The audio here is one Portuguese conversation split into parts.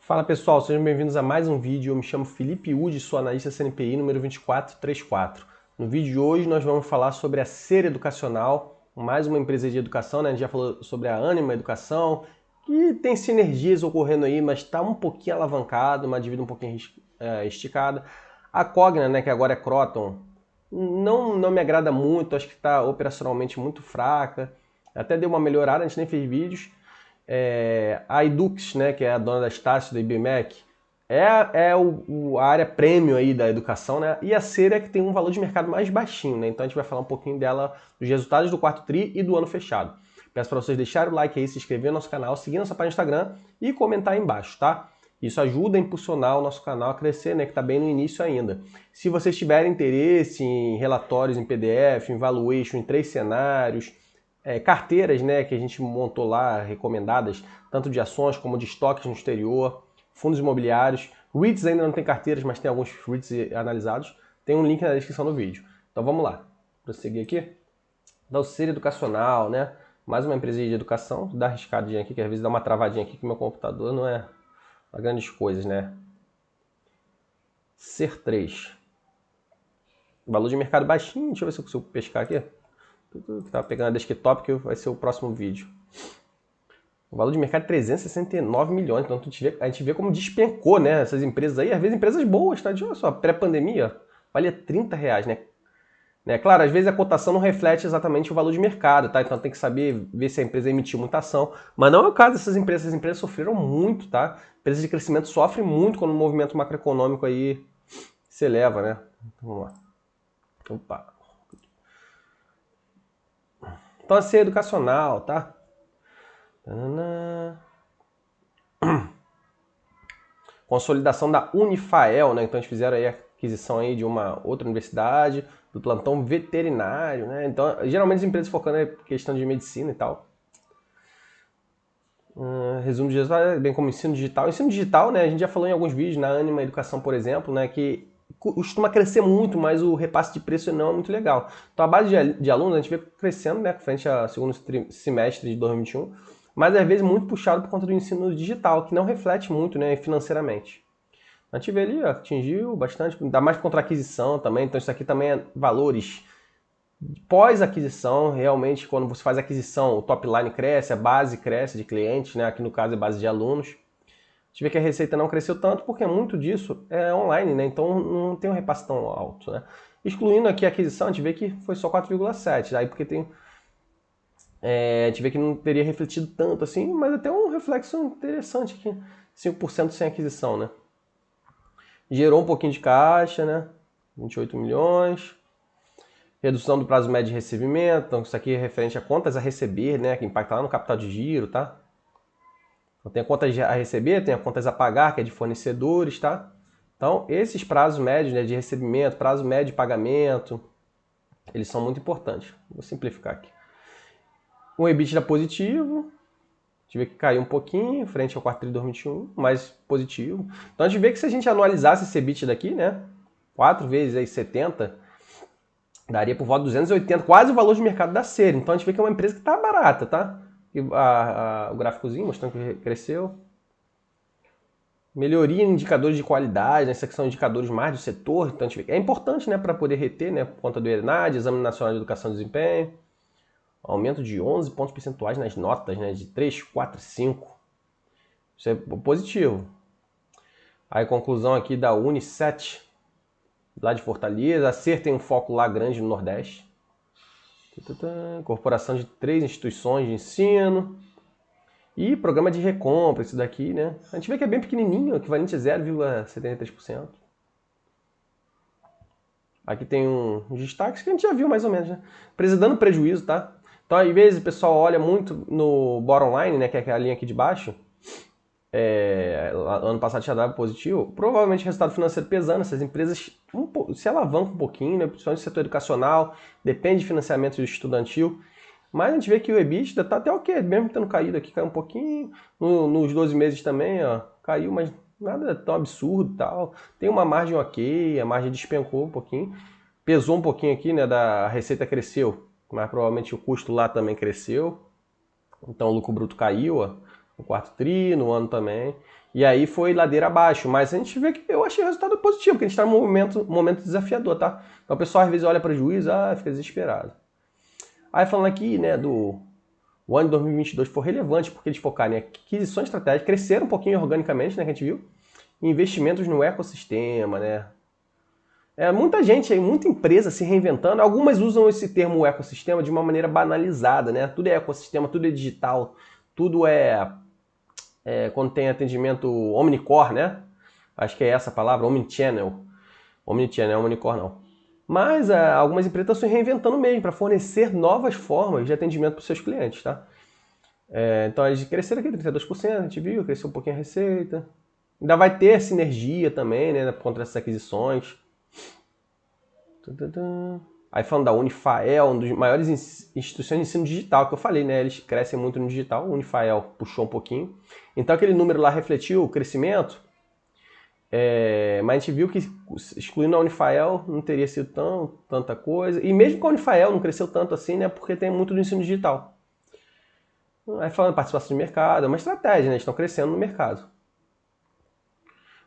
Fala pessoal, sejam bem-vindos a mais um vídeo. Eu me chamo Felipe Udi, sou analista CNPI número 2434. No vídeo de hoje nós vamos falar sobre a Ser Educacional, mais uma empresa de educação, né? A gente já falou sobre a Ânima Educação, que tem sinergias ocorrendo aí, mas está um pouquinho alavancado, uma dívida um pouquinho esticada. A Cogna, né, que agora é Croton, não me agrada muito, acho que está operacionalmente muito fraca. Até deu uma melhorada, a gente nem fez vídeos. A Edux, né, que é a dona da Estácio, da IBMEC, a área premium aí da educação, né? E a Ser é que tem um valor de mercado mais baixinho, né? Então a gente vai falar um pouquinho dela, dos resultados do quarto tri e do ano fechado. Peço para vocês deixarem o like aí, se inscrever no nosso canal, seguir nossa página no Instagram e comentar aí embaixo, tá? Isso ajuda a impulsionar o nosso canal a crescer, né? Que está bem no início ainda. Se vocês tiverem interesse em relatórios em PDF, em valuation em 3 cenários, carteiras, né, que a gente montou lá, recomendadas, tanto de ações como de estoques no exterior, fundos imobiliários. REITs ainda não tem carteiras, mas tem alguns REITs analisados. Tem um link na descrição do vídeo. Então vamos lá, prosseguir aqui. Da Ser Educacional, né? Mais uma empresa de educação. Dá arriscadinha aqui, que às vezes dá uma travadinha aqui, que meu computador não é grandes coisas, né? Ser 3. Valor de mercado baixinho. Deixa eu ver se eu consigo pescar aqui. Estava pegando a desktop, que vai ser o próximo vídeo. O valor de mercado é 369 milhões. Então a gente vê como despencou, né? Essas empresas aí, às vezes empresas boas, tá? Olha só, pré-pandemia, valia R$30, né? Claro, às vezes a cotação não reflete exatamente o valor de mercado, tá? Então tem que saber ver se a empresa emitiu muita ação. Mas não é o caso dessas empresas. Essas empresas sofreram muito, tá? Empresas de crescimento sofrem muito quando o movimento macroeconômico aí se eleva, né? Então, vamos lá. Opa. Então a Ser Educacional, tá? Consolidação da Unifael, né? Então eles fizeram aí a aquisição aí de uma outra universidade, do plantão veterinário, né? Então, geralmente as empresas focando em questão de medicina e tal. Resumo de resultados, bem como ensino digital. Ensino digital, né? A gente já falou em alguns vídeos, na Ânima Educação, por exemplo, né? Que costuma crescer muito, mas o repasse de preço não é muito legal. Então a base de alunos a gente vê crescendo, né? Frente ao segundo semestre de 2021, mas às vezes muito puxado por conta do ensino digital, que não reflete muito, né, financeiramente. A gente vê ali, ó, atingiu bastante, ainda mais contra aquisição também, então isso aqui também é valores pós-aquisição, realmente quando você faz aquisição, o top line cresce, a base cresce de clientes, né, aqui no caso é base de alunos. A gente vê que a receita não cresceu tanto porque muito disso é online, né, então não tem um repasse tão alto, né. Excluindo aqui a aquisição, a gente vê que foi só 4,7, aí porque tem... a gente vê que não teria refletido tanto assim, mas até um reflexo interessante aqui, 5% sem aquisição, né. Gerou um pouquinho de caixa, né? 28 milhões. Redução do prazo médio de recebimento. Então, isso aqui é referente a contas a receber, né? Que impacta lá no capital de giro, tá? Então, tem a contas a receber, tem a contas a pagar, que é de fornecedores, tá? Então, esses prazos médios, né, de recebimento, prazo médio de pagamento, eles são muito importantes. Vou simplificar aqui. Um EBITDA positivo. A gente vê que caiu um pouquinho frente ao quarto tri de 2021, mas positivo. Então a gente vê que se a gente anualizasse esse EBITDA daqui, né, 4 vezes aí 70, daria por volta de 280, quase o valor de mercado da Ser. Então a gente vê que é uma empresa que está barata, tá? E o gráficozinho mostrando que cresceu. Melhoria em indicadores de qualidade, né? Esses que são indicadores mais do setor. Então a gente vê que é importante, né, para poder reter, né, por conta do ENAD, Exame Nacional de Educação e Desempenho. Aumento de 11 pontos percentuais nas notas, né, de 3, 4, 5. Isso é positivo. Aí conclusão aqui da Unicef, lá de Fortaleza. A Ser tem um foco lá grande no Nordeste. Incorporação de 3 instituições de ensino. E programa de recompra, isso daqui, né? A gente vê que é bem pequenininho, equivalente a 0,73%. Aqui tem uns destaques que a gente já viu mais ou menos, né? Empresa dando prejuízo, tá? Então, às vezes, o pessoal olha muito no bottom line, né? Que é a linha aqui de baixo. Ano passado tinha dado positivo, provavelmente resultado financeiro pesando, essas empresas se alavancam um pouquinho, né, principalmente no setor educacional, depende de financiamento estudantil, mas a gente vê que o EBITDA está até ok, mesmo tendo caído aqui, caiu um pouquinho, nos 12 meses também, ó, caiu, mas nada tão absurdo e tal, tem uma margem ok, a margem despencou um pouquinho, pesou um pouquinho aqui, né, a receita cresceu, mas provavelmente o custo lá também cresceu, então o lucro bruto caiu, ó, no quarto tri, no ano também. E aí foi ladeira abaixo, mas a gente vê que eu achei o resultado positivo, porque a gente está num momento desafiador, tá? Então o pessoal às vezes olha prejuízo, fica desesperado. Aí falando aqui, né, o ano de 2022 foi relevante porque eles focaram em aquisições estratégicas, cresceram um pouquinho organicamente, né, que a gente viu, e investimentos no ecossistema, né? Muita gente aí, muita empresa se reinventando. Algumas usam esse termo ecossistema de uma maneira banalizada, né? Tudo é ecossistema, tudo é digital, tudo quando tem atendimento omnicore, né? Acho que é essa a palavra, omnichannel. Omnichannel, não é omnicore não. Mas algumas empresas estão se reinventando mesmo para fornecer novas formas de atendimento para os seus clientes, tá? Então eles cresceram aqui 32%, a gente viu, cresceu um pouquinho a receita. Ainda vai ter sinergia também, né, por conta dessas aquisições. Aí falando da Unifael, uma das maiores instituições de ensino digital, que eu falei, né? Eles crescem muito no digital, o Unifael puxou um pouquinho. Então aquele número lá refletiu o crescimento, mas a gente viu que excluindo a Unifael não teria sido tanta coisa. E mesmo com a Unifael não cresceu tanto assim, né? Porque tem muito do ensino digital. Aí falando de participação de mercado, é uma estratégia, né? Eles estão crescendo no mercado.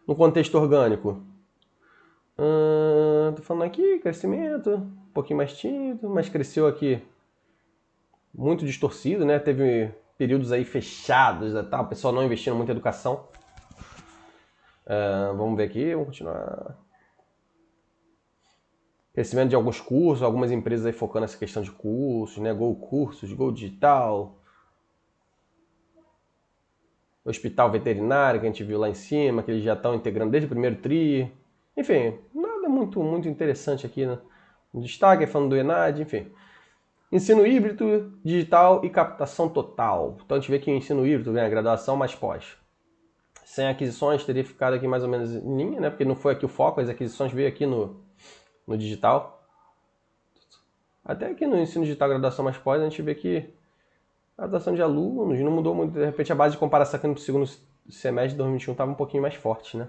No contexto orgânico, tô falando aqui, crescimento, um pouquinho mais tímido, mas cresceu aqui muito distorcido, né? Teve períodos aí fechados, o pessoal não investindo muito em educação. Vamos ver aqui, vamos continuar. Crescimento de alguns cursos, algumas empresas aí focando nessa questão de cursos, né? Go Cursos, Go Digital. Hospital veterinário, que a gente viu lá em cima, que eles já estão integrando desde o primeiro tri. Enfim, nada muito interessante aqui, né? Destaque, falando do ENAD, enfim. Ensino híbrido, digital e captação total. Então a gente vê que o ensino híbrido ganha graduação mais pós. Sem aquisições teria ficado aqui mais ou menos em linha, né? Porque não foi aqui o foco, as aquisições veio aqui no digital. Até aqui no ensino digital, graduação mais pós, a gente vê que a graduação de alunos não mudou muito. De repente a base de comparação aqui no segundo semestre de 2021 estava um pouquinho mais forte, né?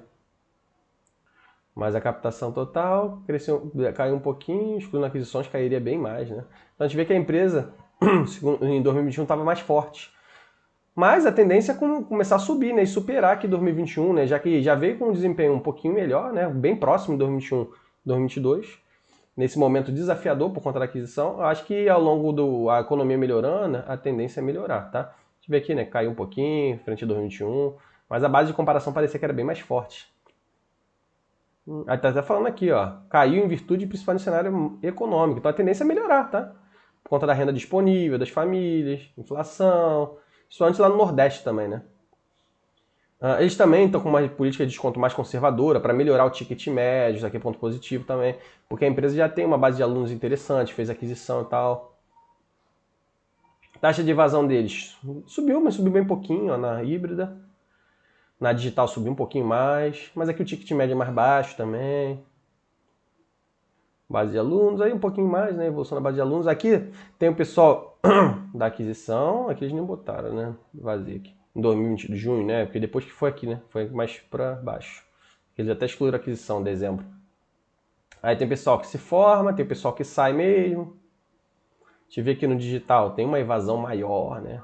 Mas a captação total caiu um pouquinho, excluindo aquisições cairia bem mais, né? Então a gente vê que a empresa em 2021 estava mais forte. Mas a tendência é começar a subir, né? E superar aqui 2021, né? Já que já veio com um desempenho um pouquinho melhor, né? Bem próximo de 2021, 2022. Nesse momento desafiador por conta da aquisição. Eu acho que ao longo da economia melhorando, a tendência é melhorar, tá? A gente vê aqui, né? Caiu um pouquinho, frente a 2021. Mas a base de comparação parecia que era bem mais forte. Aí tá até falando aqui, ó. Caiu em virtude principalmente do cenário econômico. Então a tendência é melhorar, tá? Por conta da renda disponível, das famílias, inflação. Isso antes lá no Nordeste também, né? Eles também estão com uma política de desconto mais conservadora para melhorar o ticket médio, isso aqui é ponto positivo também, porque a empresa já tem uma base de alunos interessante, fez aquisição e tal. Taxa de evasão deles subiu, mas subiu bem pouquinho ó, na híbrida. Na digital subiu um pouquinho mais, mas aqui o ticket médio é mais baixo também. Base de alunos, aí um pouquinho mais, né? Evolução da base de alunos. Aqui tem o pessoal da aquisição, aqui eles nem botaram, né? Vazio aqui. Em 2020, de junho, né? Porque depois que foi aqui, né? Foi mais para baixo. Eles até excluíram a aquisição em dezembro. Aí tem pessoal que se forma, tem pessoal que sai mesmo. A gente vê aqui no digital tem uma evasão maior, né?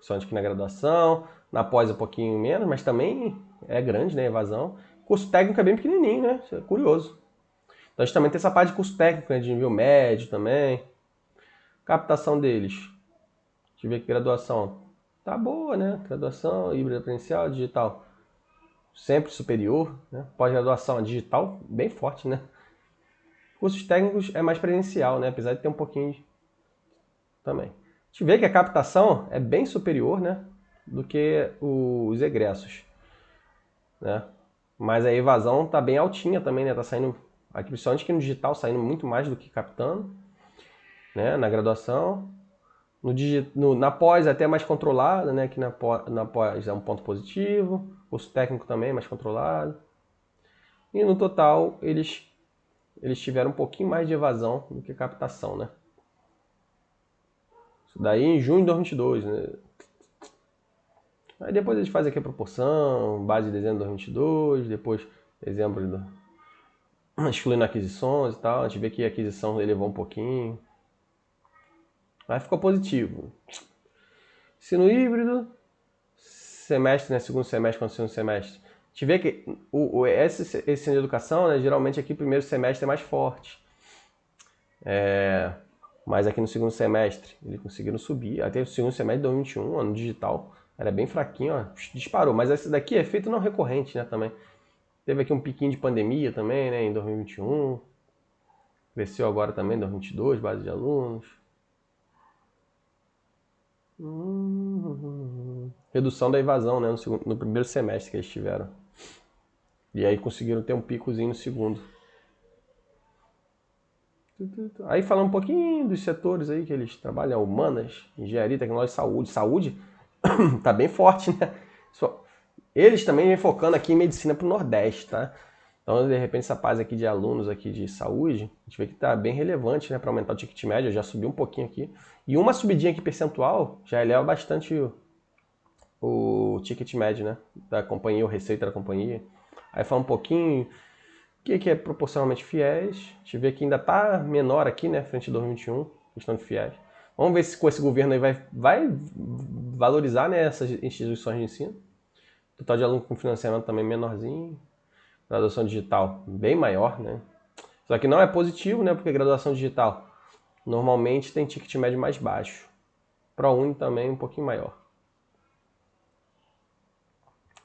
Só antes que na graduação, na pós um pouquinho menos, mas também é grande, né? A evasão. Curso técnico é bem pequenininho, né? Isso é curioso. Então a gente também tem essa parte de curso técnico, né? De nível médio também. Captação deles. A gente vê que graduação tá boa, né? Graduação, híbrida presencial, digital sempre superior, né? Pós-graduação digital bem forte, né? Cursos técnicos é mais presencial, né? Apesar de ter um pouquinho também. A gente vê que a captação é bem superior, né? Do que os egressos, né? Mas a evasão tá bem altinha também, né? Tá saindo, aqui principalmente aqui no digital, saindo muito mais do que captando, né? Na graduação. Na pós até mais controlada, né? Que na pós é um ponto positivo. Curso técnico também mais controlado. E no total eles tiveram um pouquinho mais de evasão do que captação, né? Isso daí em junho de 2022, né? Aí depois eles fazem aqui a proporção, base de dezembro de 2022, depois dezembro excluindo aquisições e tal. A gente vê que a aquisição elevou um pouquinho. Aí ficou positivo. Ensino híbrido, semestre, né? Segundo semestre contra segundo semestre. A gente vê que esse de educação, né? Geralmente aqui primeiro semestre é mais forte. Mas aqui no segundo semestre eles conseguiram subir. Até o segundo semestre de 2021, ano digital, era bem fraquinho, ó, disparou. Mas esse daqui é feito não recorrente, né? Também. Teve aqui um piquinho de pandemia também, né? Em 2021. Cresceu agora também, 2022, base de alunos. Redução da evasão, né? No primeiro semestre que eles tiveram. E aí conseguiram ter um picozinho no segundo. Aí falando um pouquinho dos setores aí que eles trabalham, humanas, engenharia, tecnologia, saúde. Saúde tá bem forte, né? Eles também vêm focando aqui em medicina pro Nordeste, tá? Então, de repente, essa base aqui de alunos aqui de saúde, a gente vê que tá bem relevante, né, para aumentar o ticket médio. Já subiu um pouquinho aqui. E uma subidinha aqui percentual já eleva bastante o ticket médio, né, da companhia, o receita da companhia. Aí fala um pouquinho o que é proporcionalmente fiéis. A gente vê que ainda tá menor aqui, né, frente a 2021, questão de fiéis. Vamos ver se com esse governo aí vai valorizar, né, essas instituições de ensino. Total de aluno com financiamento também menorzinho. Graduação digital bem maior, né? Só que não é positivo, né? Porque graduação digital normalmente tem ticket médio mais baixo. ProUni também um pouquinho maior.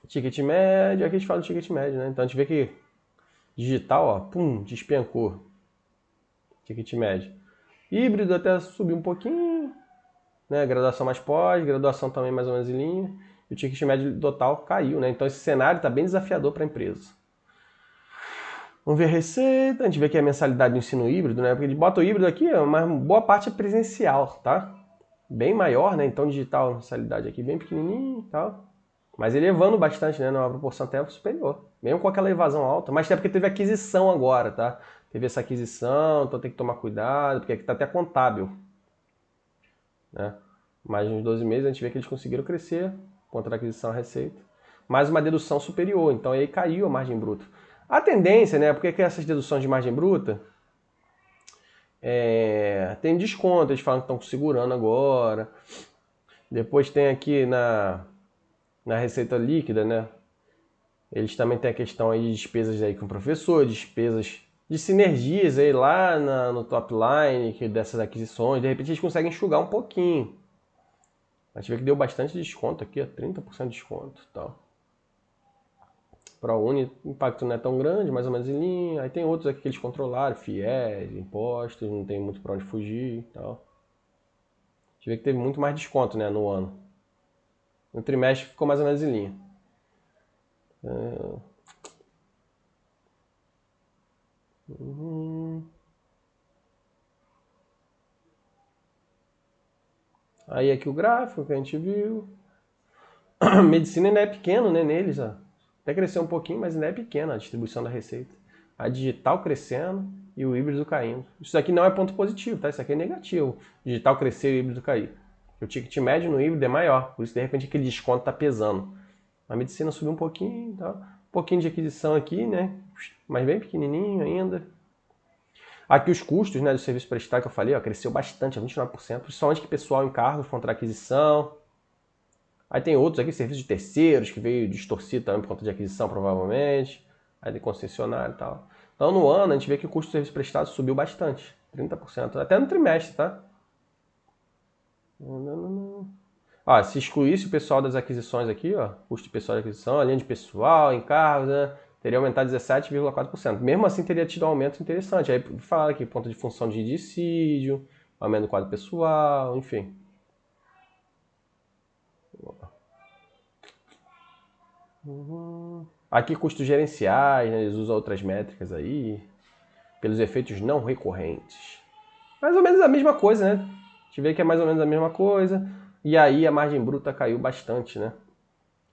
Ticket médio, aqui a gente fala do ticket médio, né? Então a gente vê que digital, ó, pum, despencou. Ticket médio. Híbrido até subiu um pouquinho, né? Graduação mais pós, graduação também mais ou menos em linha. E o ticket médio total caiu, né? Então esse cenário está bem desafiador para a empresa. Vamos ver a receita, a gente vê que é a mensalidade do ensino híbrido, né? Porque ele bota o híbrido aqui, mas boa parte é presencial, tá? Bem maior, né? Então digital, a mensalidade aqui bem pequenininho e tal. Mas elevando bastante, né? Numa proporção até superior. Mesmo com aquela evasão alta. Mas é porque teve aquisição agora, tá? Teve essa aquisição, então tem que tomar cuidado, porque aqui tá até contábil. Né? Mas nos 12 meses a gente vê que eles conseguiram crescer contra a aquisição a receita. Mais uma dedução superior, então aí caiu a margem bruta. A tendência, né? Porque essas deduções de margem bruta tem desconto, eles falam que estão segurando agora. Depois tem aqui na receita líquida, né? Eles também têm a questão aí de despesas aí com o professor, despesas de sinergias aí lá no top line que dessas aquisições. De repente eles conseguem enxugar um pouquinho. A gente vê que deu bastante desconto aqui, ó, 30% de desconto e tal. ProUni, o impacto não é tão grande, mais ou menos em linha. Aí tem outros aqui que eles controlaram, FIES, impostos, não tem muito para onde fugir e tal. A gente vê que teve muito mais desconto, né, no ano. No trimestre ficou mais ou menos em linha. Aí aqui o gráfico que a gente viu. Medicina ainda é pequeno, né, neles, ó. Até cresceu um pouquinho, mas ainda é pequena a distribuição da receita. A digital crescendo e o híbrido caindo. Isso aqui não é ponto positivo, tá? Isso aqui é negativo. Digital crescer e o híbrido cair. O ticket médio no híbrido é maior, por isso de repente aquele desconto tá pesando. A medicina subiu um pouquinho, tá? Um pouquinho de aquisição aqui, né? Mas bem pequenininho ainda. Aqui os custos, né, do serviço prestado que eu falei, ó, cresceu bastante, a 29%, principalmente que pessoal em cargos contra aquisição. Aí tem outros aqui, serviços de terceiros, que veio distorcido também por conta de aquisição, provavelmente. Aí tem concessionário e tal. Então, no ano, a gente vê que o custo de serviço prestado subiu bastante. 30%. Até no trimestre, tá? Ó, se excluísse o pessoal das aquisições aqui, ó, custo de pessoal de aquisição, a linha de pessoal, encargos, né, teria aumentado 17,4%. Mesmo assim, teria tido um aumento interessante. Aí fala aqui, ponto de função de dissídio, aumento do quadro pessoal, enfim. Aqui custos gerenciais, né? Eles usam outras métricas aí, pelos efeitos não recorrentes. Mais ou menos a mesma coisa, né? A gente vê que é mais ou menos a mesma coisa. E aí a margem bruta caiu bastante, né?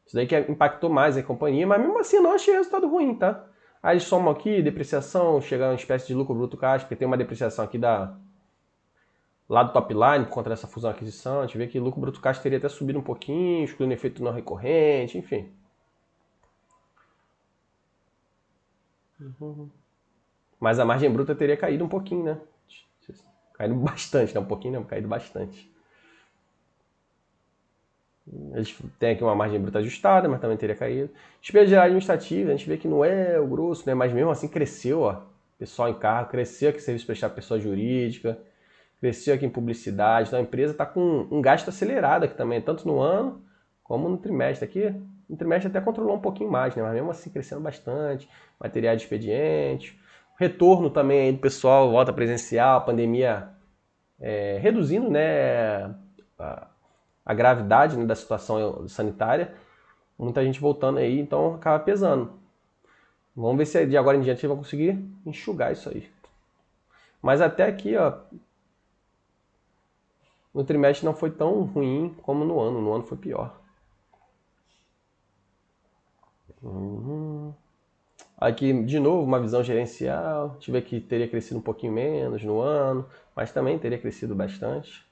Isso daí que impactou mais a companhia, mas mesmo assim eu não achei resultado ruim, tá? Aí eles somam aqui, depreciação, chega a uma espécie de lucro bruto caixa, porque tem uma depreciação aqui lá do top line, por conta dessa fusão aquisição. A gente vê que lucro bruto caixa teria até subido um pouquinho, excluindo efeito não recorrente, enfim. Mas a margem bruta teria caído um pouquinho, né? Caído bastante, né? Um pouquinho não, caído bastante. Eles têm aqui uma margem bruta ajustada, mas também teria caído. Despesa geral administrativa, a gente vê que não é o grosso, né? Mas mesmo assim cresceu, ó. Pessoal em carro, cresceu aqui serviço prestado à pessoa jurídica, cresceu aqui em publicidade. Então a empresa está com um gasto acelerado aqui também, tanto no ano como no trimestre. Aqui, no trimestre até controlou um pouquinho mais, né? Mas mesmo assim crescendo bastante. Materiais de expediente. Retorno também aí do pessoal, volta presencial, pandemia reduzindo, né? A gravidade, né, da situação sanitária, muita gente voltando aí, então acaba pesando. Vamos ver se de agora em diante ele vai conseguir enxugar isso aí. Mas até aqui, ó, no trimestre não foi tão ruim como no ano. No ano foi pior. Aqui, de novo, uma visão gerencial. Tive que teria crescido um pouquinho menos no ano, mas também teria crescido bastante.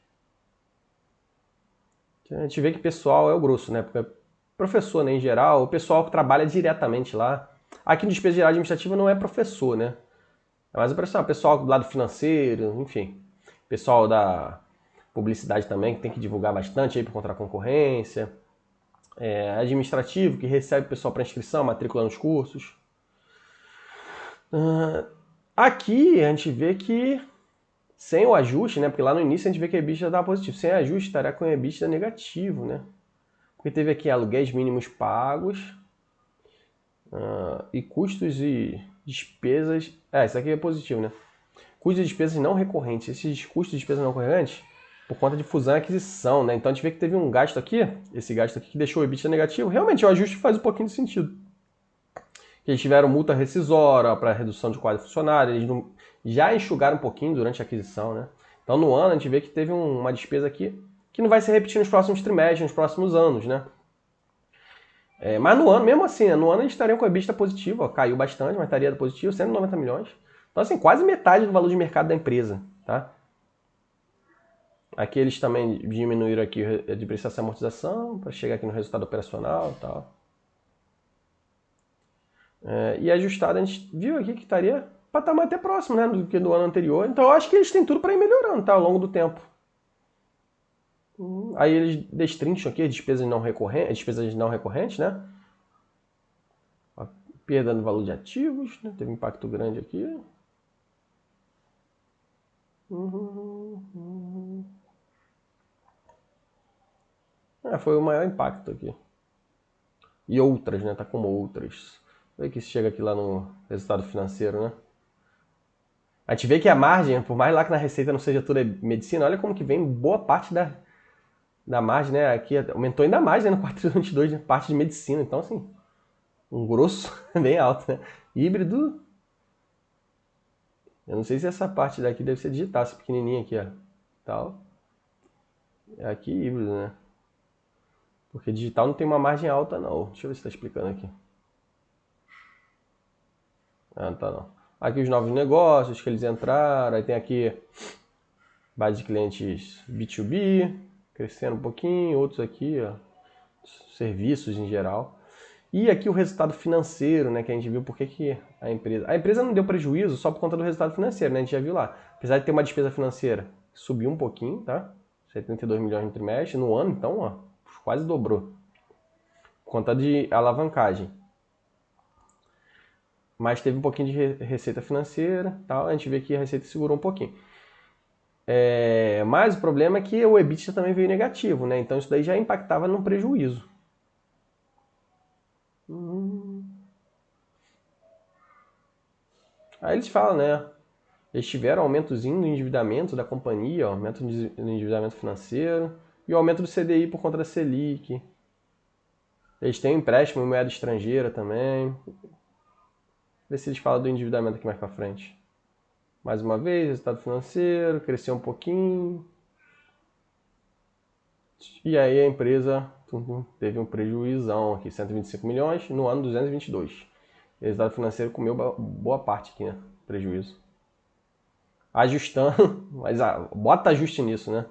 A gente vê que pessoal é o grosso, né? Porque professor, né, em geral, o pessoal que trabalha diretamente lá. Aqui no despesa geral administrativa não é professor, né? É mais o pessoal do lado financeiro, enfim. Pessoal da publicidade também, que tem que divulgar bastante aí para contra a concorrência. Administrativo, que recebe o pessoal para inscrição, matrícula nos cursos. Aqui a gente vê que sem o ajuste, né? Porque lá no início a gente vê que a EBITDA estava positivo. Sem ajuste estaria com a EBITDA negativo, né? Porque teve aqui aluguéis mínimos pagos e custos e despesas. Isso aqui é positivo, né? Custos e despesas não recorrentes. Esses custos e despesas não recorrentes por conta de fusão e aquisição, né? Então a gente vê que teve um gasto aqui, esse gasto aqui que deixou o EBITDA negativo. Realmente o ajuste faz um pouquinho de sentido. Eles tiveram multa rescisória para redução de quadro funcionário, eles não, já enxugaram um pouquinho durante a aquisição, né? Então no ano a gente vê que teve uma despesa aqui que não vai se repetir nos próximos trimestres, nos próximos anos, né? Mas no ano, mesmo assim, no ano a gente estaria com a EBITDA positiva, caiu bastante, mas estaria positivo, 190 milhões. Então assim, quase metade do valor de mercado da empresa, tá? Aqui eles também diminuíram aqui a depreciação e amortização para chegar aqui no resultado operacional e tal. E ajustado a gente viu aqui que estaria patamar até próximo, né, do que do ano anterior. Então eu acho que eles têm tudo para ir melhorando, tá, ao longo do tempo. Aí eles destrincham aqui as despesas não recorrentes, né? A perda no valor de ativos, né? Teve um impacto grande aqui. Foi o maior impacto aqui. E outras, né? Tá como outras. Vê que chega aqui lá no resultado financeiro, né? A gente vê que a margem, por mais lá que na receita não seja toda medicina, olha como que vem boa parte da margem, né? Aqui aumentou ainda mais, né? No 422, né? Parte de medicina. Então, assim, um grosso bem alto, né? Híbrido. Eu não sei se essa parte daqui deve ser digital, essa pequenininha aqui, ó. Tal. É aqui híbrido, né? Porque digital não tem uma margem alta, não. Deixa eu ver se tá explicando aqui. Não tá não. Aqui os novos negócios que eles entraram. Aí tem aqui base de clientes B2B, crescendo um pouquinho. Outros aqui, ó, serviços em geral. E aqui o resultado financeiro, né, que a gente viu porque que a empresa não deu prejuízo só por conta do resultado financeiro, né, a gente já viu lá. Apesar de ter uma despesa financeira, subiu um pouquinho, tá? 72 milhões no trimestre, no ano, então, ó, quase dobrou. Por conta de alavancagem. Mas teve um pouquinho de receita financeira, tal, a gente vê que a receita segurou um pouquinho. Mas o problema é que o EBITDA também veio negativo, né? Então isso daí já impactava no prejuízo. Aí eles falam, né? Eles tiveram aumentozinho no endividamento da companhia, aumento no endividamento financeiro e o aumento do CDI por conta da Selic. Eles têm um empréstimo em moeda estrangeira também. Vê se eles falam do endividamento aqui mais pra frente. Mais uma vez, resultado financeiro, cresceu um pouquinho. E aí a empresa teve um prejuizão aqui, 125 milhões, no ano 222. O resultado financeiro comeu boa parte aqui, né? Prejuízo. Ajustando, mas bota ajuste nisso, né?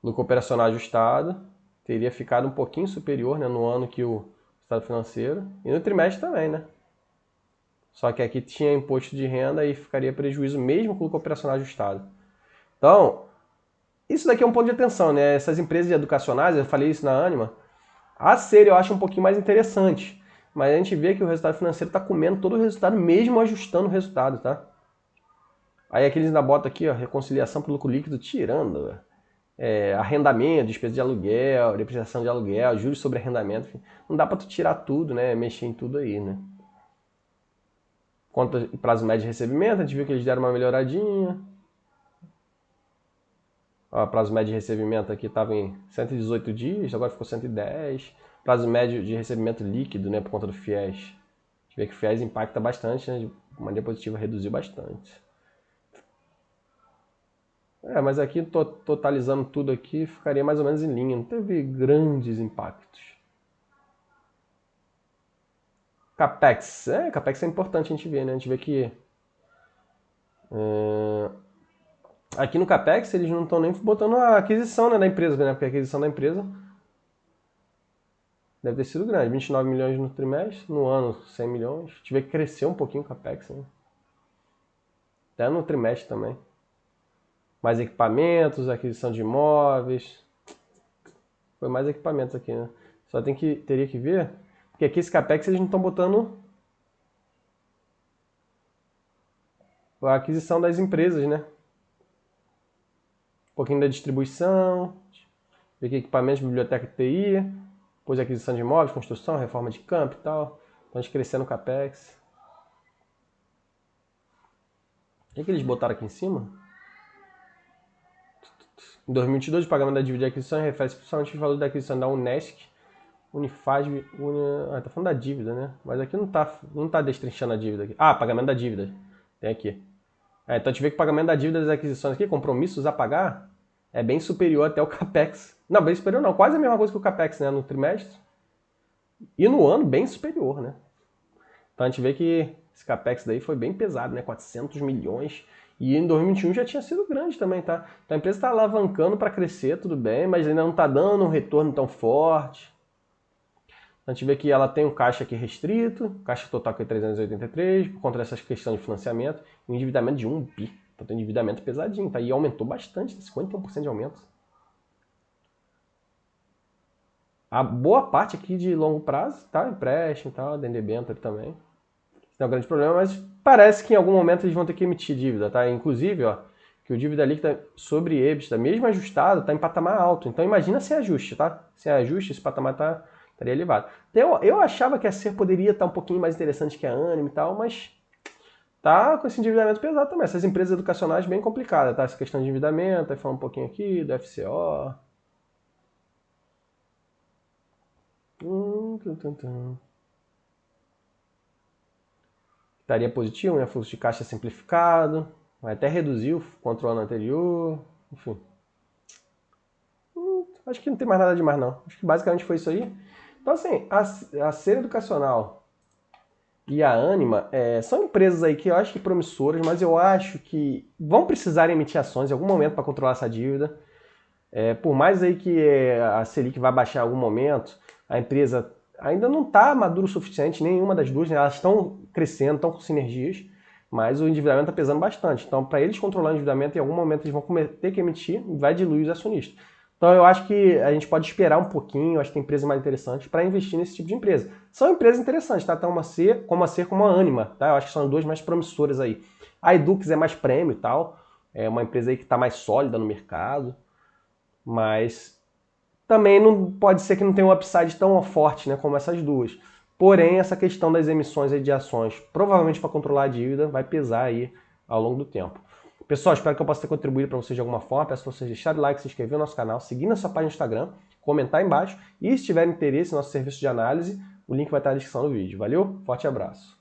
Lucro operacional ajustado teria ficado um pouquinho superior, né, no ano que o resultado financeiro e no trimestre também, né? Só que aqui tinha imposto de renda e ficaria prejuízo mesmo com o lucro operacional ajustado. Então, isso daqui é um ponto de atenção, né? Essas empresas educacionais, eu falei isso na Anima, a série eu acho um pouquinho mais interessante, mas a gente vê que o resultado financeiro está comendo todo o resultado, mesmo ajustando o resultado, tá? Aí aqui eles ainda botam aqui, ó, reconciliação para lucro líquido, tirando arrendamento, despesa de aluguel, depreciação de aluguel, juros sobre arrendamento. Enfim. Não dá para tu tirar tudo, né? Mexer em tudo aí, né? Conta prazo médio de recebimento, a gente viu que eles deram uma melhoradinha. Ó, prazo médio de recebimento aqui estava em 118 dias, agora ficou 110. Prazo médio de recebimento líquido, né, por conta do FIES. A gente vê que o FIES impacta bastante, né? De maneira positiva reduziu bastante. Mas aqui, totalizando tudo aqui, ficaria mais ou menos em linha. Não teve grandes impactos. Capex. Capex é importante a gente ver, né? A gente vê que... aqui no Capex, eles não estão nem botando a aquisição, né, da empresa, né? Porque a aquisição da empresa deve ter sido grande. 29 milhões no trimestre, no ano 100 milhões. A gente vê que cresceu um pouquinho o Capex, né? Até no trimestre também. Mais equipamentos, aquisição de imóveis. Foi mais equipamentos aqui, né? Só teria que ver, porque aqui esse Capex eles não estão botando a aquisição das empresas, né? Um pouquinho da distribuição, ver aqui equipamentos, biblioteca de TI, depois aquisição de imóveis, construção, reforma de campo e tal. Então a gente crescendo o Capex. O que eles botaram aqui em cima? Em 2022, o pagamento da dívida de aquisição refere-se principalmente aos valores da aquisição da Unesc, Unifasb, tá falando da dívida, né? Mas aqui não tá destrinchando a dívida aqui. Pagamento da dívida. Tem aqui. Então a gente vê que o pagamento da dívida das aquisições aqui, compromissos a pagar, é bem superior até o Capex. Não, bem superior não, quase a mesma coisa que o Capex, né? No trimestre. E no ano, bem superior, né? Então a gente vê que esse Capex daí foi bem pesado, né? 400 milhões. E em 2021 já tinha sido grande também, tá? Então a empresa está alavancando para crescer, tudo bem, mas ainda não está dando um retorno tão forte. A gente vê que ela tem um caixa aqui restrito, caixa total aqui é 383, por conta dessas questões de financiamento, um endividamento de 1 bi. Então tem endividamento pesadinho, tá? E aumentou bastante, 51% de aumento. A boa parte aqui de longo prazo, tá? Empréstimo e tal, debênture também. Não é um grande problema, mas parece que em algum momento eles vão ter que emitir dívida, tá? Inclusive, ó, que o dívida líquida sobre EBITDA, mesmo ajustado, está em patamar alto. Então imagina sem ajuste, tá? Sem ajuste, esse patamar estaria elevado. Então, eu achava que a Ser poderia estar um pouquinho mais interessante que a Anima e tal, mas tá com esse endividamento pesado também. Essas empresas educacionais bem complicadas, tá? Essa questão de endividamento, aí falar um pouquinho aqui do FCO. Estaria positivo, né? Fluxo de caixa simplificado, vai até reduzir contra o ano anterior, enfim. Acho que não tem mais nada demais não. Acho que basicamente foi isso aí. Então assim, a Ser Educacional e a Anima são empresas aí que eu acho que promissoras, mas eu acho que vão precisar emitir ações em algum momento para controlar essa dívida. Por mais aí que a Selic vai baixar em algum momento, a empresa ainda não está madura o suficiente, nenhuma das duas, né? Elas estão crescendo, estão com sinergias, mas o endividamento está pesando bastante. Então, para eles controlar o endividamento, em algum momento eles vão ter que emitir e vai diluir os acionistas. Então, eu acho que a gente pode esperar um pouquinho, eu acho que tem empresas mais interessantes para investir nesse tipo de empresa. São empresas interessantes, tá? Tanto como a Anima, tá? Eu acho que são duas mais promissoras aí. A Edux é mais prêmio e tal, é uma empresa aí que está mais sólida no mercado, mas também não pode ser que não tenha um upside tão forte, né, como essas duas. Porém, essa questão das emissões aí de ações, provavelmente para controlar a dívida, vai pesar aí ao longo do tempo. Pessoal, espero que eu possa ter contribuído para vocês de alguma forma. Peço para vocês deixarem o like, se inscrever no nosso canal, seguir nossa página no Instagram, comentar aí embaixo. E se tiver interesse no nosso serviço de análise, o link vai estar na descrição do vídeo. Valeu, forte abraço.